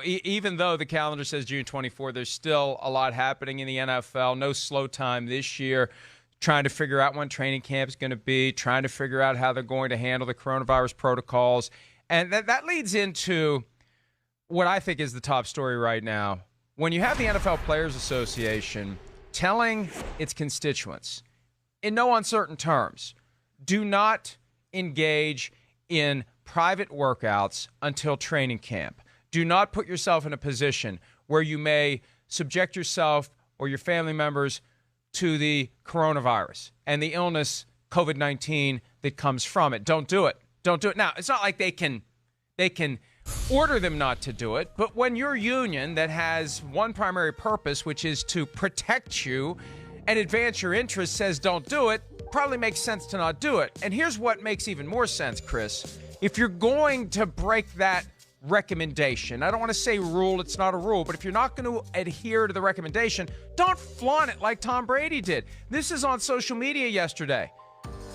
Even though the calendar says June 24, there's still a lot happening in the NFL. No slow time this year. Trying to figure out when training camp is going to be, trying to figure out how they're going to handle the coronavirus protocols. And that leads into what I think is the top story right now. When you have the NFL Players Association telling its constituents, in no uncertain terms, do not engage in private workouts until training camp. Do not put yourself in a position where you may subject yourself or your family members to the coronavirus and the illness, COVID-19, that comes from it. Don't do it. Don't do it. Now, it's not like they can order them not to do it, but when your union that has one primary purpose, which is to protect you and advance your interests, says don't do it, probably makes sense to not do it. And here's what makes even more sense, Chris. If you're going to break that recommendation, I don't want to say rule, it's not a rule, but if you're not going to adhere to the recommendation, don't flaunt it like Tom Brady did. This is on social media yesterday.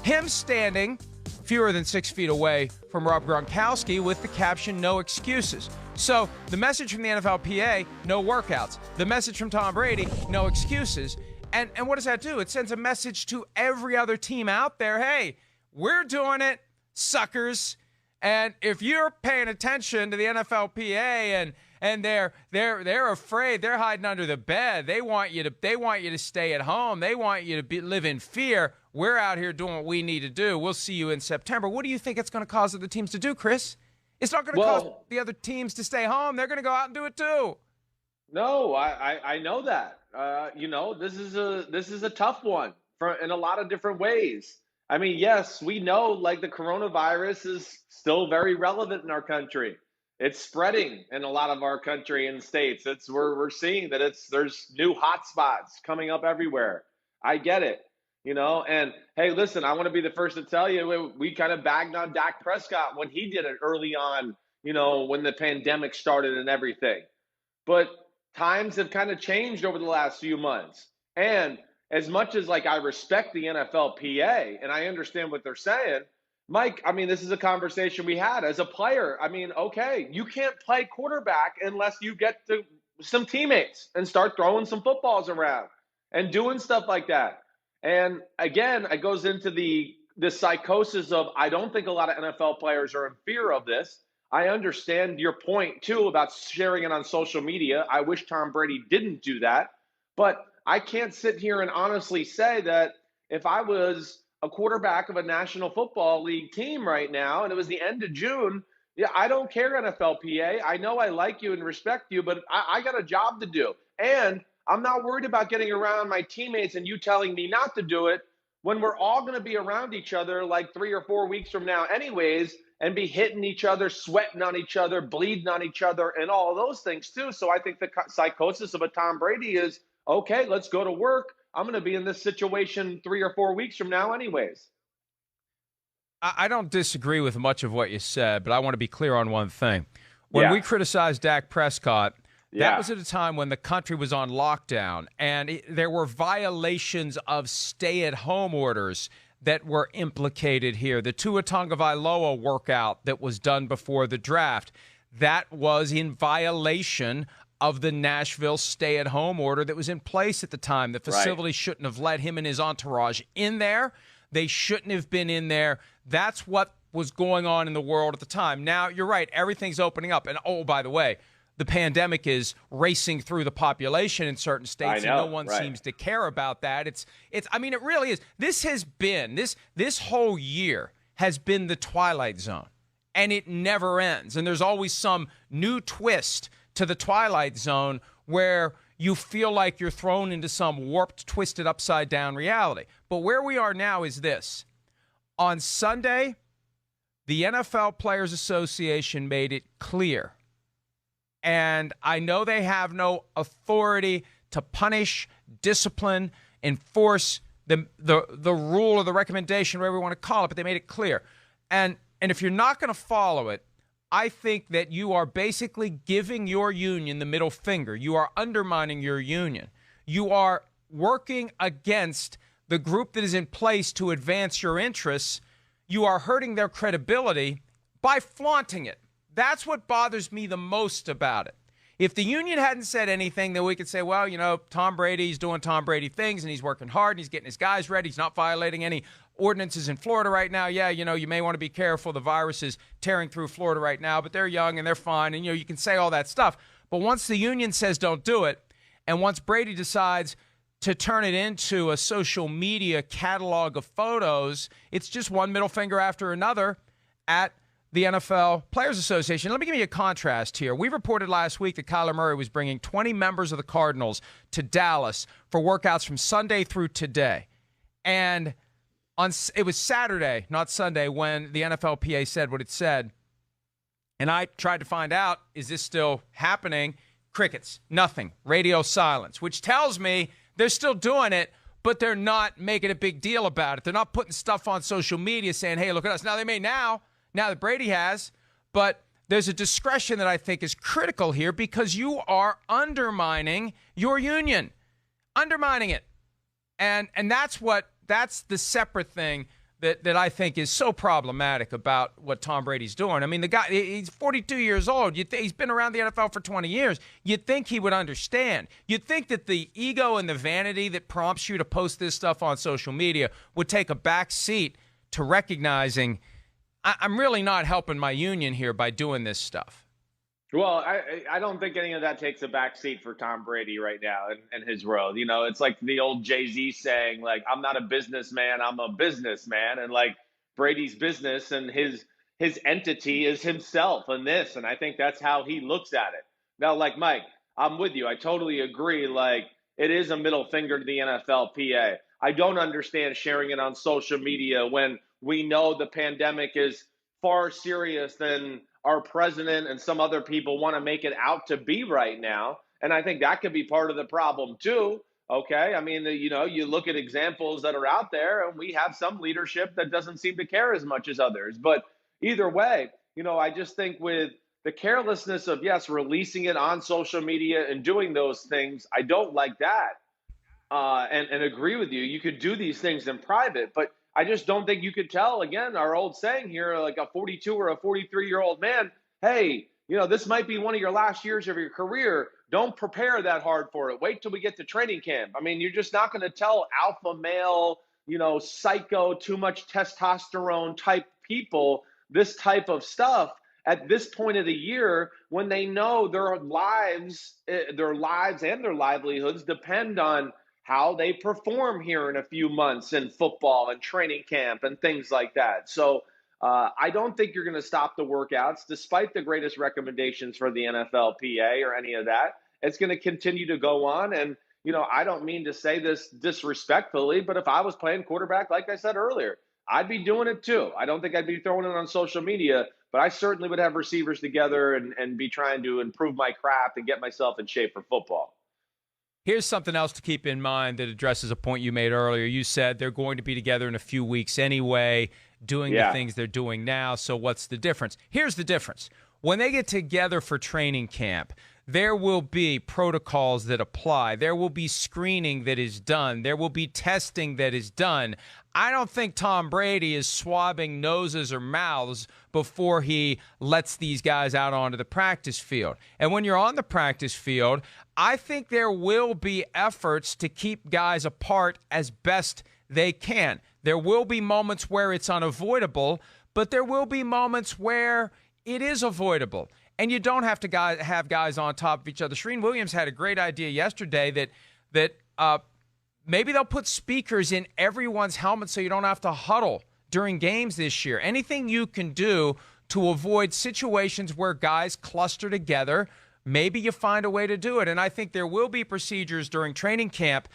Him standing fewer than 6 feet away from Rob Gronkowski with the caption, "No excuses." So the message from the NFLPA, no workouts. The message from Tom Brady, no excuses. And what does that do? It sends a message to every other team out there, hey, we're doing it, suckers. And if you're paying attention to the NFLPA and they're afraid, they're hiding under the bed. They want you to stay at home. They want you to live in fear. We're out here doing what we need to do. We'll see you in September. What do you think it's going to cause other teams to do, Chris? It's not going to cause the other teams to stay home. They're going to go out and do it too. No, I know that. This is a tough one in a lot of different ways. I mean, yes, we know like the coronavirus is still very relevant in our country. It's spreading in a lot of our country and states. We're seeing that there's new hotspots coming up everywhere. I get it, and hey, listen, I want to be the first to tell you, we kind of bagged on Dak Prescott when he did it early on, when the pandemic started and everything. But times have kind of changed over the last few months. And as much as I respect the NFLPA and I understand what they're saying, Mike, I mean, this is a conversation we had as a player. I mean, okay, you can't play quarterback unless you get to some teammates and start throwing some footballs around and doing stuff like that. And again, it goes into the psychosis of, I don't think a lot of NFL players are in fear of this. I understand your point, too, about sharing it on social media. I wish Tom Brady didn't do that. But I can't sit here and honestly say that if I was a quarterback of a National Football League team right now and it was the end of June, yeah, I don't care, NFLPA. I know I like you and respect you, but I got a job to do. And I'm not worried about getting around my teammates and you telling me not to do it when we're all going to be around each other like 3 or 4 weeks from now anyways, and be hitting each other, sweating on each other, bleeding on each other, and all of those things too. So I think the psychosis of a Tom Brady is, okay, let's go to work. I'm going to be in this situation 3 or 4 weeks from now anyways. I don't disagree with much of what you said, but I want to be clear on one thing. When we criticized Dak Prescott, that was at a time when the country was on lockdown and there were violations of stay-at-home orders that were implicated here. The Tua Tagovailoa workout that was done before the draft, that was in violation of the Nashville stay-at-home order that was in place at the time. The facility shouldn't have let him and his entourage in there. They shouldn't have been in there. That's what was going on in the world at the time. Now, you're right. Everything's opening up. And, oh, by the way, the pandemic is racing through the population in certain states, and no one seems to care about that. I mean, it really is. This whole year has been the Twilight Zone, and it never ends. And there's always some new twist to the Twilight Zone where you feel like you're thrown into some warped, twisted, upside-down reality. But where we are now is this. On Sunday, the NFL Players Association made it clear, and I know they have no authority to punish, discipline, enforce the rule or the recommendation, whatever you want to call it, but they made it clear. And if you're not going to follow it, I think that you are basically giving your union the middle finger. You are undermining your union. You are working against the group that is in place to advance your interests. You are hurting their credibility by flaunting it. That's what bothers me the most about it. If the union hadn't said anything, then we could say, well, Tom Brady's doing Tom Brady things and he's working hard and he's getting his guys ready. He's not violating any ordinances in Florida right now. Yeah, you may want to be careful. The virus is tearing through Florida right now, but they're young and they're fine. And, you can say all that stuff. But once the union says don't do it, and once Brady decides to turn it into a social media catalog of photos, it's just one middle finger after another at the NFL Players Association. Let me give you a contrast here. We reported last week that Kyler Murray was bringing 20 members of the Cardinals to Dallas for workouts from Sunday through today. And it was Saturday, not Sunday, when the NFLPA said what it said. And I tried to find out, is this still happening? Crickets, nothing, radio silence, which tells me they're still doing it, but they're not making a big deal about it. They're not putting stuff on social media saying, hey, look at us. Now they may now that Brady has, but there's a discretion that I think is critical here because you are undermining your union, undermining it. And that's the separate thing that I think is so problematic about what Tom Brady's doing. I mean, the guy, he's 42 years old. He's been around the NFL for 20 years. You'd think he would understand. You'd think that the ego and the vanity that prompts you to post this stuff on social media would take a back seat to recognizing I'm really not helping my union here by doing this stuff. Well, I don't think any of that takes a back seat for Tom Brady right now in his world. It's like the old Jay-Z saying, like, I'm not a businessman, I'm a businessman. And like Brady's business and his entity is himself and this. And I think that's how he looks at it. Now, like, Mike, I'm with you. I totally agree. Like, it is a middle finger to the NFLPA. I don't understand sharing it on social media when we know the pandemic is far serious than our president and some other people want to make it out to be right now. And I think that could be part of the problem too. Okay. I mean, you look at examples that are out there and we have some leadership that doesn't seem to care as much as others. But either way, I just think with the carelessness of, yes, releasing it on social media and doing those things, I don't like that. And agree with you. You could do these things in private, but I just don't think you could tell, again, our old saying here, like a 42 or a 43-year-old man, hey, this might be one of your last years of your career. Don't prepare that hard for it. Wait till we get to training camp. I mean, you're just not going to tell alpha male, psycho, too much testosterone type people this type of stuff at this point of the year when they know their lives and their livelihoods depend on how they perform here in a few months in football and training camp and things like that. So I don't think you're going to stop the workouts, despite the greatest recommendations for the NFLPA or any of that. It's going to continue to go on. And, I don't mean to say this disrespectfully, but if I was playing quarterback, like I said earlier, I'd be doing it too. I don't think I'd be throwing it on social media, but I certainly would have receivers together and be trying to improve my craft and get myself in shape for football. Here's something else to keep in mind that addresses a point you made earlier. You said they're going to be together in a few weeks anyway, doing the things they're doing now. So what's the difference? Here's the difference. When they get together for training camp, there will be protocols that apply. There will be screening that is done. There will be testing that is done. I don't think Tom Brady is swabbing noses or mouths before he lets these guys out onto the practice field. And when you're on the practice field, I think there will be efforts to keep guys apart as best they can. There will be moments where it's unavoidable, but there will be moments where it is avoidable. And you don't have to have guys on top of each other. Shereen Williams had a great idea yesterday that maybe they'll put speakers in everyone's helmet so you don't have to huddle during games this year. Anything you can do to avoid situations where guys cluster together, maybe you find a way to do it. And I think there will be procedures during training camp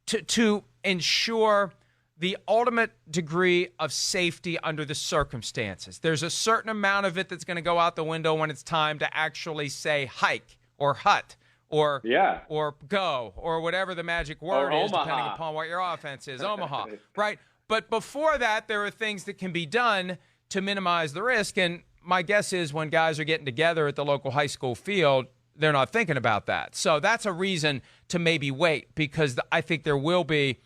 to ensure the ultimate degree of safety under the circumstances. There's a certain amount of it that's going to go out the window when it's time to actually say hike or hut or go or whatever the magic word is, depending upon what your offense is. Omaha, right? But before that, there are things that can be done to minimize the risk. And my guess is when guys are getting together at the local high school field, they're not thinking about that. So that's a reason to maybe wait, because I think there will be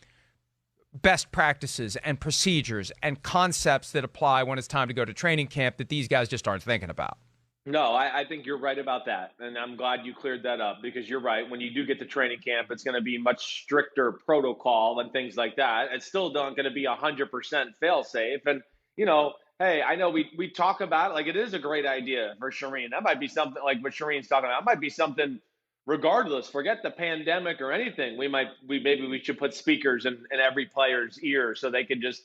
best practices and procedures and concepts that apply when it's time to go to training camp that these guys just aren't thinking about. No, I think you're right about that. And I'm glad you cleared that up because you're right. When you do get to training camp, it's going to be much stricter protocol and things like that. It's still not going to be 100% fail safe. And, hey, I know we talk about it like it is a great idea for Shireen. That might be something like what Shireen's talking about. It might be something regardless. Forget the pandemic or anything. Maybe we should put speakers in every player's ear so they can just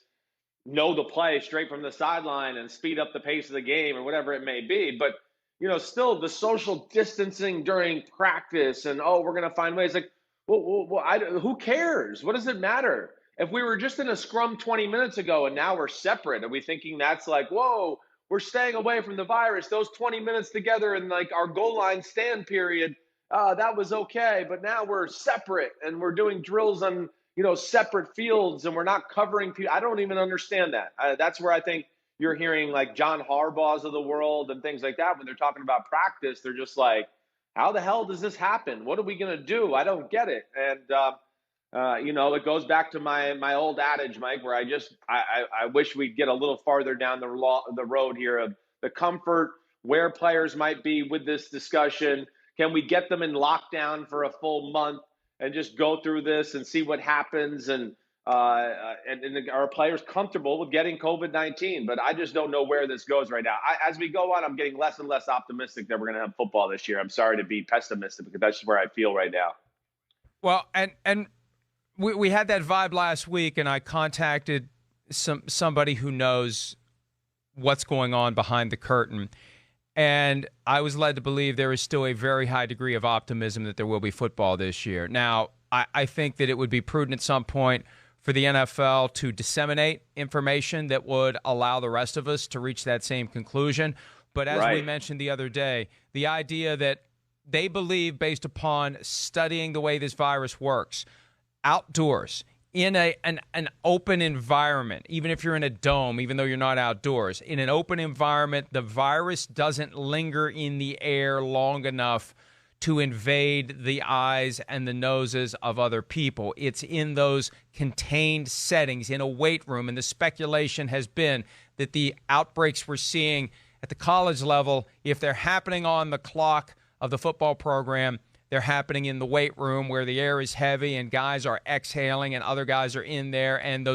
know the play straight from the sideline and speed up the pace of the game or whatever it may be. But still the social distancing during practice and we're going to find ways like, who cares? What does it matter? If we were just in a scrum 20 minutes ago and now we're separate, are we thinking that's like, whoa, we're staying away from the virus? Those 20 minutes together in like our goal line stand period, that was okay. But now we're separate and we're doing drills on separate fields and we're not covering people. I don't even understand that. That's where I think you're hearing like John Harbaugh's of the world and things like that. When they're talking about practice, they're just like, how the hell does this happen? What are we going to do? I don't get it. And, it goes back to my old adage, Mike, where I wish we'd get a little farther down the road here of the comfort, where players might be with this discussion. Can we get them in lockdown for a full month and just go through this and see what happens? And are players comfortable with getting COVID-19? But I just don't know where this goes right now. As we go on, I'm getting less and less optimistic that we're going to have football this year. I'm sorry to be pessimistic because that's where I feel right now. Well, and we had that vibe last week, and I contacted somebody who knows what's going on behind the curtain. And I was led to believe there is still a very high degree of optimism that there will be football this year. Now, I think that it would be prudent at some point for the NFL to disseminate information that would allow the rest of us to reach that same conclusion. But as we mentioned the other day, the idea that they believe, based upon studying the way this virus works, outdoors, in an open environment, even if you're in a dome, even though you're not outdoors, in an open environment, the virus doesn't linger in the air long enough to invade the eyes and the noses of other people. It's in those contained settings, in a weight room, and the speculation has been that the outbreaks we're seeing at the college level, if they're happening on the clock of the football program, they're happening in the weight room where the air is heavy and guys are exhaling and other guys are in there, and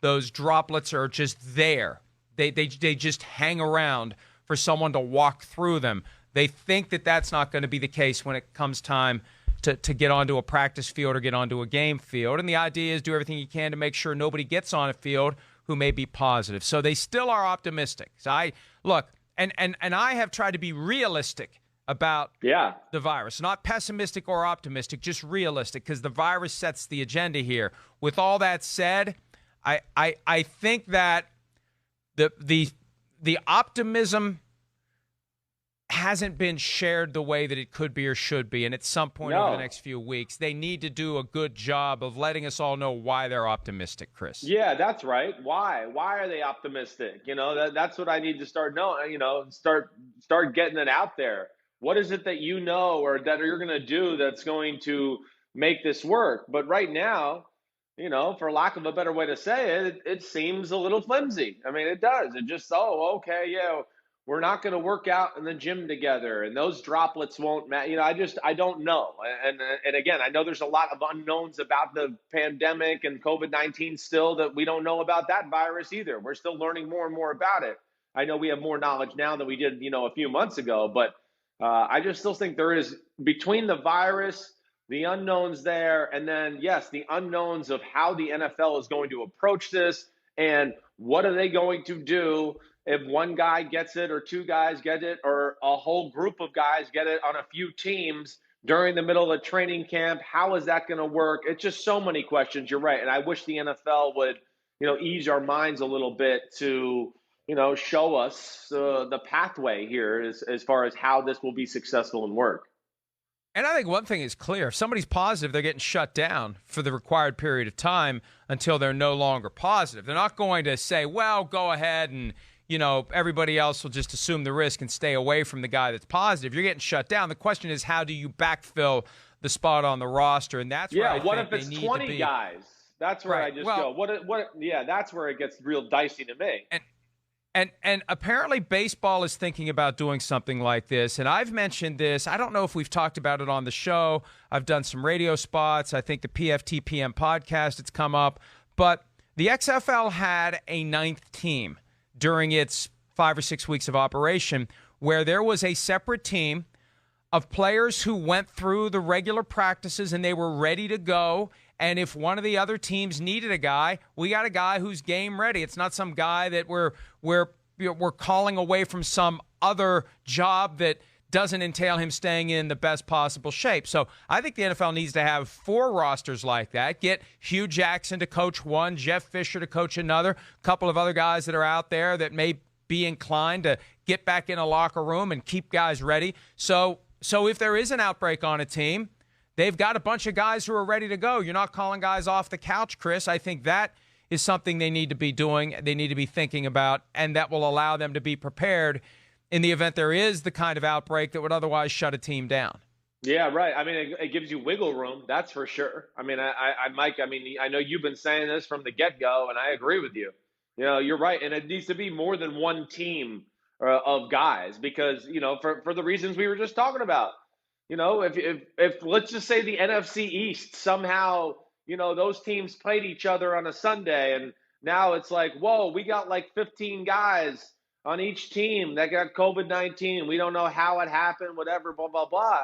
those droplets are just there. They just hang around for someone to walk through them. They think that that's not going to be the case when it comes time to get onto a practice field or get onto a game field. And the idea is do everything you can to make sure nobody gets on a field who may be positive. So they still are optimistic. So I have tried to be realistic about the virus. Not pessimistic or optimistic, just realistic, because the virus sets the agenda here. With all that said, I think that the optimism hasn't been shared the way that it could be or should be, and at some point over the next few weeks, they need to do a good job of letting us all know why they're optimistic, Chris. Yeah, that's right. Why? Why are they optimistic? That's what I need to start knowing, start getting it out there. What is it that you know or that you're going to do that's going to make this work? But right now, for lack of a better way to say it, it seems a little flimsy. I mean, it does. It just, okay, yeah, we're not going to work out in the gym together, and those droplets won't matter. I don't know. And again, I know there's a lot of unknowns about the pandemic and COVID-19 still that we don't know about that virus either. We're still learning more and more about it. I know we have more knowledge now than we did, a few months ago, but I just still think there is, between the virus, the unknowns there, and then, yes, the unknowns of how the NFL is going to approach this and what are they going to do if one guy gets it or two guys get it or a whole group of guys get it on a few teams during the middle of training camp. How is that going to work? It's just so many questions. You're right. And I wish the NFL would, ease our minds a little bit to, show us the pathway here as far as how this will be successful and work. And I think one thing is clear. If somebody's positive, they're getting shut down for the required period of time until they're no longer positive. They're not going to say, well, go ahead and, everybody else will just assume the risk and stay away from the guy that's positive. You're getting shut down. The question is, how do you backfill the spot on the roster? And that's where what if it's 20 guys? That's where I just go. What? Yeah, that's where it gets real dicey to me. And apparently baseball is thinking about doing something like this. And I've mentioned this. I don't know if we've talked about it on the show. I've done some radio spots. I think the PFTPM podcast, it's come up. But the XFL had a ninth team during its 5 or 6 weeks of operation where there was a separate team of players who went through the regular practices and they were ready to go. And if one of the other teams needed a guy, we got a guy who's game ready. It's not some guy that we're calling away from some other job that doesn't entail him staying in the best possible shape. So I think the NFL needs to have 4 rosters like that. Get Hugh Jackson to coach one, Jeff Fisher to coach another, a couple of other guys that are out there that may be inclined to get back in a locker room and keep guys ready. So if there is an outbreak on a team, they've got a bunch of guys who are ready to go. You're not calling guys off the couch, Chris. I think that is something they need to be doing, they need to be thinking about, and that will allow them to be prepared in the event there is the kind of outbreak that would otherwise shut a team down. Yeah, right. I mean, it gives you wiggle room, that's for sure. I mean, Mike, I mean, I know you've been saying this from the get-go, and I agree with you. You know, you're right, and it needs to be more than one team of guys because, you know, for the reasons we were just talking about. You know, if let's just say the NFC East somehow, you know, those teams played each other on a Sunday, and now it's like, whoa, we got like 15 guys on each team that got COVID-19. We don't know how it happened, whatever, blah, blah, blah.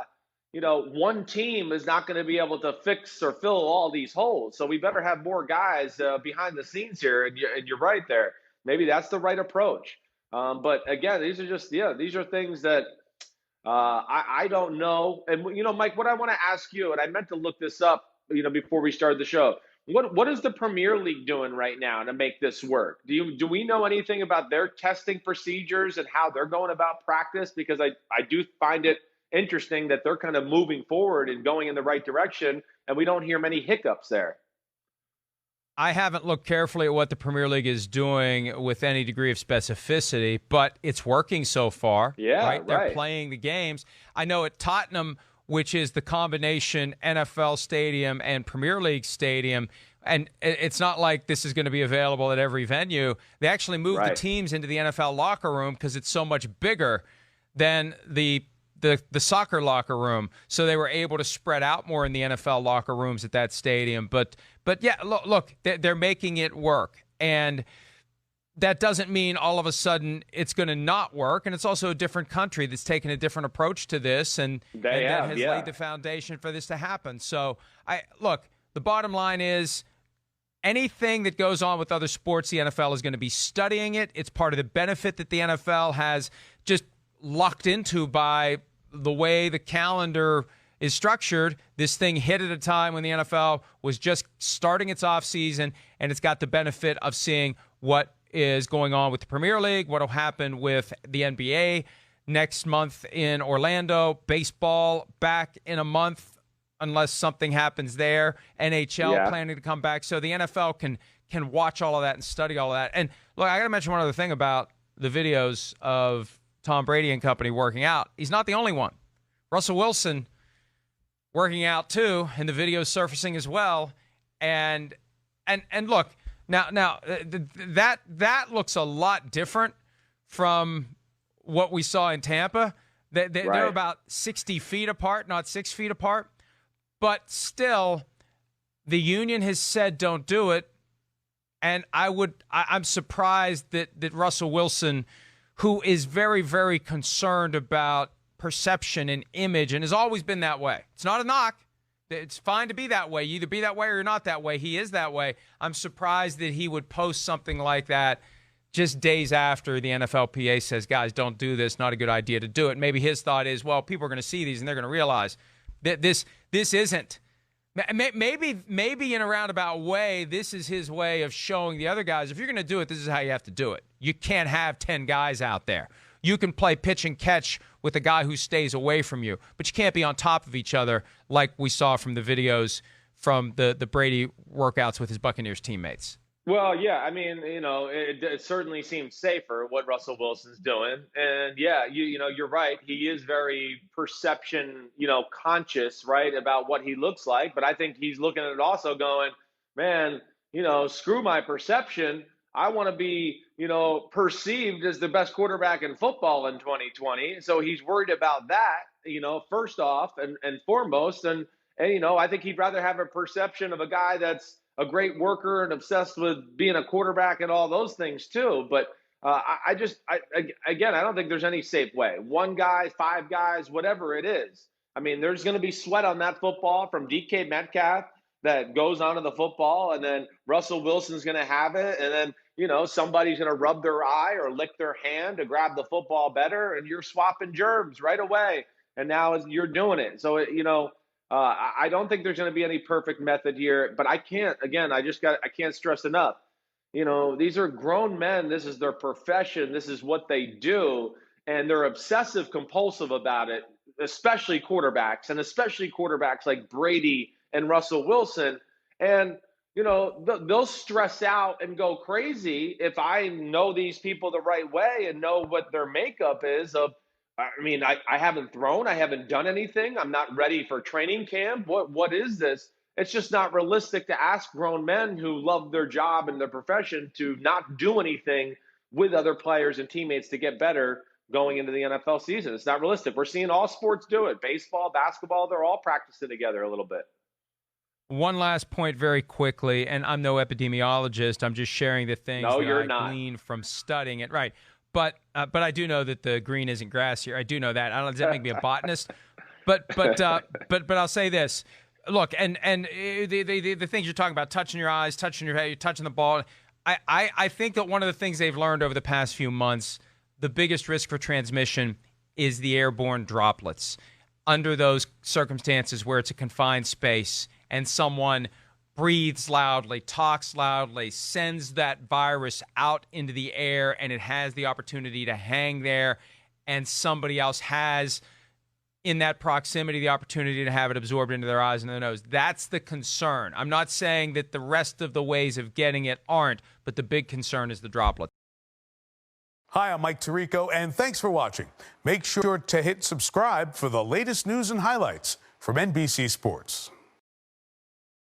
You know, one team is not going to be able to fix or fill all these holes. So we better have more guys behind the scenes here. And you're right there. Maybe that's the right approach. But again, these are things that I don't know. And, you know, Mike, what I want to ask you, and I meant to look this up, you know, before we started the show. What is the Premier League doing right now to make this work? Do we know anything about their testing procedures and how they're going about practice? Because I do find it interesting that they're kind of moving forward and going in the right direction, and we don't hear many hiccups there. I haven't looked carefully at what the Premier League is doing with any degree of specificity, but it's working so far. Yeah, right. They're playing the games. I know at Tottenham, which is the combination NFL stadium and Premier League stadium. And it's not like this is going to be available at every venue. They actually moved the teams into the NFL locker room because it's so much bigger than the soccer locker room. So they were able to spread out more in the NFL locker rooms at that stadium. But yeah, look, they're making it work. And that doesn't mean all of a sudden it's going to not work. And it's also a different country that's taken a different approach to this. And that has laid the foundation for this to happen. So, the bottom line is anything that goes on with other sports, the NFL is going to be studying it. It's part of the benefit that the NFL has just locked into by the way the calendar is structured. This thing hit at a time when the NFL was just starting its offseason, and it's got the benefit of seeing what is going on with the Premier League, what will happen with the NBA next month in Orlando, baseball back in a month unless something happens there, NHL planning to come back. So the NFL can watch all of that and study all of that. And look, I got to mention one other thing about the videos of Tom Brady and company working out. He's not the only one. Russell Wilson working out too, and the videos surfacing as well. And look, Now that looks a lot different from what we saw in Tampa. They're about 60 feet apart, not 6 feet apart. But still, the union has said don't do it. And I'm surprised that Russell Wilson, who is very, very concerned about perception and image and has always been that way. It's not a knock. It's fine to be that way. You either be that way or you're not that way. He is that way. I'm surprised that he would post something like that just days after the NFLPA says, guys, don't do this. Not a good idea to do it. Maybe his thought is, well, people are going to see these and they're going to realize that this isn't. Maybe in a roundabout way, this is his way of showing the other guys, if you're going to do it, this is how you have to do it. You can't have 10 guys out there. You can play pitch and catch with a guy who stays away from you, but you can't be on top of each other like we saw from the videos from the Brady workouts with his Buccaneers teammates. Well, yeah, I mean, you know, it certainly seems safer what Russell Wilson's doing. And yeah, you know, you're right. He is very perception, conscious, right, about what he looks like. But I think he's looking at it also going, man, screw my perception. I want to be, perceived as the best quarterback in football in 2020. So he's worried about that, first off and foremost. And I think he'd rather have a perception of a guy that's a great worker and obsessed with being a quarterback and all those things too. But again, I don't think there's any safe way. One guy, five guys, whatever it is. I mean, there's going to be sweat on that football from DK Metcalf that goes onto the football, and then Russell Wilson's going to have it, and then somebody's going to rub their eye or lick their hand to grab the football better, and you're swapping germs right away, and now you're doing it. So I don't think there's going to be any perfect method here, but I can't stress enough. These are grown men. This is their profession. This is what they do, and they're obsessive compulsive about it, especially quarterbacks, and especially quarterbacks like Brady and Russell Wilson. And they'll stress out and go crazy if I know these people the right way and know what their makeup is of, I haven't thrown, I haven't done anything, I'm not ready for training camp. What is this? It's just not realistic to ask grown men who love their job and their profession to not do anything with other players and teammates to get better going into the NFL season. It's not realistic. We're seeing all sports do it. Baseball, basketball, they're all practicing together a little bit. One last point very quickly, and I'm no epidemiologist. I'm just sharing the things that I gleaned from studying it. Right. But I do know that the green isn't grass here. I do know that. I don't know, does that make me a botanist? But I'll say this. Look, and the things you're talking about, touching your eyes, touching your head, touching the ball, I think that one of the things they've learned over the past few months, the biggest risk for transmission is the airborne droplets. Under those circumstances where it's a confined space and someone breathes loudly, talks loudly, sends that virus out into the air, and it has the opportunity to hang there, and somebody else has, in that proximity, the opportunity to have it absorbed into their eyes and their nose. That's the concern. I'm not saying that the rest of the ways of getting it aren't, but the big concern is the droplet. Hi, I'm Mike Tirico, and thanks for watching. Make sure to hit subscribe for the latest news and highlights from NBC Sports.